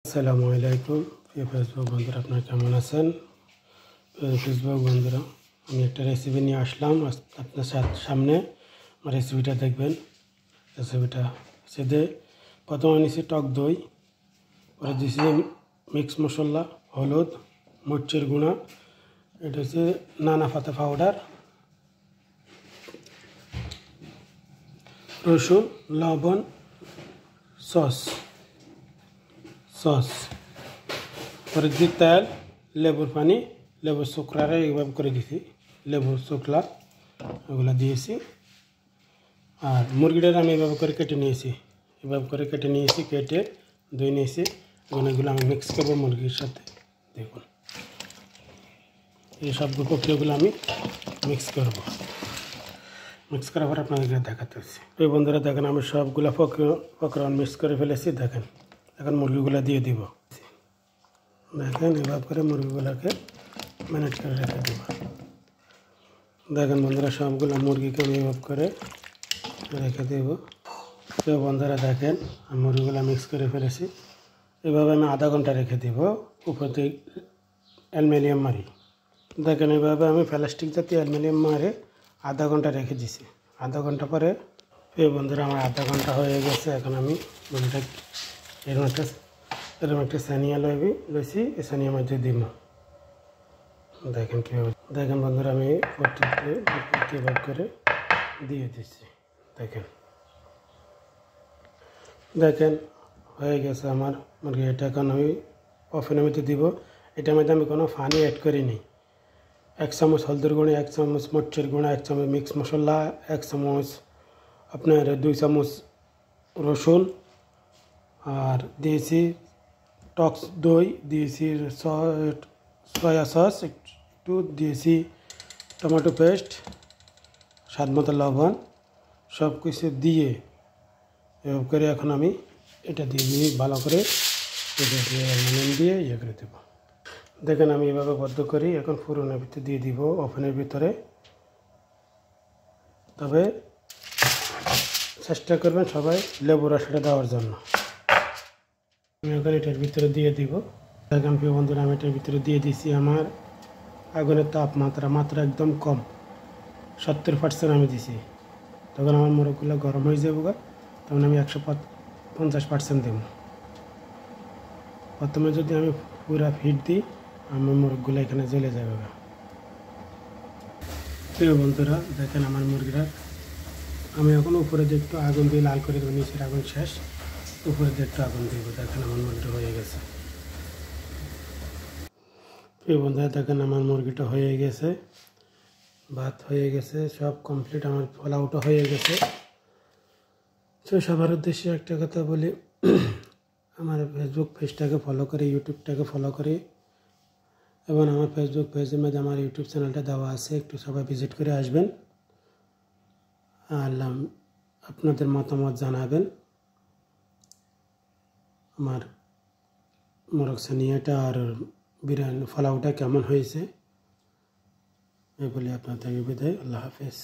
আসসালামু আলাইকুম প্রিয় ফেসবুক বন্ধুরা, আপনারা কেমন আছেন? ফেসবুক বন্ধুরা, আমি একটা রেসিপি নিয়ে আসলাম আপনার সামনে। আমার রেসিপিটা দেখবেন। রেসিপিটা সেদে প্রথমে নিয়েছি টক দই, পরে দিয়েছি মিক্স মশলা, হলুদ, মরিচের গুঁড়া, এটা হচ্ছে নানা পাতা পাউডার, রসুন, লবণ, সস, পরে দিচ্ছি তেল, লেবুর পানি, লেবুর শুকরারে এইভাবে করে দিছি, লেবুর শুকলা ওগুলো দিয়েছি। আর মুরগিটার আমি এভাবে করে কেটে নিয়েছি, কেটে ধুয়ে নিয়েছি। এখন এগুলো আমি মিক্স করবো মুরগির সাথে। দেখুন, এই সবগুলো প্রক্রিয়াগুলো আমি মিক্স করার পর আপনাদেরকে দেখাতে হচ্ছে। এই বন্ধুরা দেখেন, আমি সবগুলো প্রক্রিয়া মিক্স করে ফেলেছি। দেখেন, এখন মুরগিগুলো দিয়ে দিব। দেখেন, এভাবে করে মুরগিগুলোকে ম্যানেজ করে রেখে দেব। দেখেন বন্ধুরা, সবগুলো মুরগিকে আমি এভাবে করে রেখে দেব। তো বন্ধুরা দেখেন, আমি মুরগিগুলো মিক্স করে ফেলেছি। এভাবে আমি আধা ঘন্টা রেখে দেব। উপর থেকে অ্যালুমিনিয়াম মারি। দেখেন, এভাবে আমি প্লাস্টিক জাতীয় অ্যালুমিনিয়াম মারে আধা ঘন্টা রেখে দিছি। আধা ঘন্টা পরে বন্ধুরা আমার আধা ঘন্টা হয়ে গেছে। এখন আমি মুরগিটা এরকম একটা সানিয়া লইছি, এই সানিয়ার মধ্যে দিব। দেখেন কীভাবে, দেখেন বন্ধুরা, আমি কীভাবে করে দিয়ে দিচ্ছি। দেখেন হয়ে গেছে আমার মুরগি। এটা এখন আমি ওভেনের মধ্যে দিব। এটার মধ্যে আমি কোনো পানি অ্যাড করিনি। 1 চামচ হলদির গুঁড়ো, 1 চামচ মরিচের গুঁড়া, 1 চামচ মিক্স মশলা, 1 চামচ আপনার 2 চামচ রসুন, আর দিয়েছি টক দই, দিয়েছি সয়া সস, একটু দিয়েছি টমেটো পেস্ট, স্বাদ মতো লবণ, সব কিছু দিয়ে এভাবে করে এখন আমি এটা দিয়ে ভালো করে অ্যালুমিনিয়াম দিয়ে করে দেবো। দেখেন, আমি এভাবে বদ্ধ করি। এখন ফুরনের ভিতরে দিয়ে দিব, ওভেনের ভিতরে। তবে চেষ্টা করবেন সবাই লেবুর রসটা দেওয়ার জন্য। আমি এখন এটার ভিতরে দিয়ে দিব। দেখেন প্রিয় বন্ধুরা, আমি এটার ভিতরে দিয়ে দিছি। আমার আগুনের তাপমাত্রা একদম কম, 70% আমি দিছি। তখন আমার মোরগগুলো গরম হয়ে যাবো, তখন আমি 150% দেব। প্রথমে যদি আমি পুরা ফিট দিই, আমার মুরগিগুলো এখানে জ্বলে যাবে। প্রিয় বন্ধুরা দেখেন, আমার মুরগিরা আমি এখন উপরে দিয়ে একটু আগুন দিয়ে লাল করে দেবো। নিচের আগুন শেষ, উপরে দিয়ে একটু আগুন দিব। দেখেন আমার মুরগিটা হয়ে গেছে। প্রিয় বন্ধুরা দেখেন, আমার মুরগিটা হয়ে গেছে, ভাত হয়ে গেছে, সব কমপ্লিট। আমার পোলাওটা হয়ে গেছে। তো সবার উদ্দেশ্যে একটা কথা বলি, আমার ফেসবুক পেজটাকে ফলো করে, ইউটিউবটাকে ফলো করে, এবং আমার ফেসবুক পেজের মধ্যে আমার ইউটিউব চ্যানেলটা দেওয়া আছে, একটু সবাই ভিজিট করে আসবেন। আর আপনাদের মতামত জানাবেন আমার মোরগ সানিয়াটা আর বিরিয়ানি পোলাওটা কেমন হয়েছে। এই বলে আপনাদের বিদায়। আল্লাহ হাফেজ।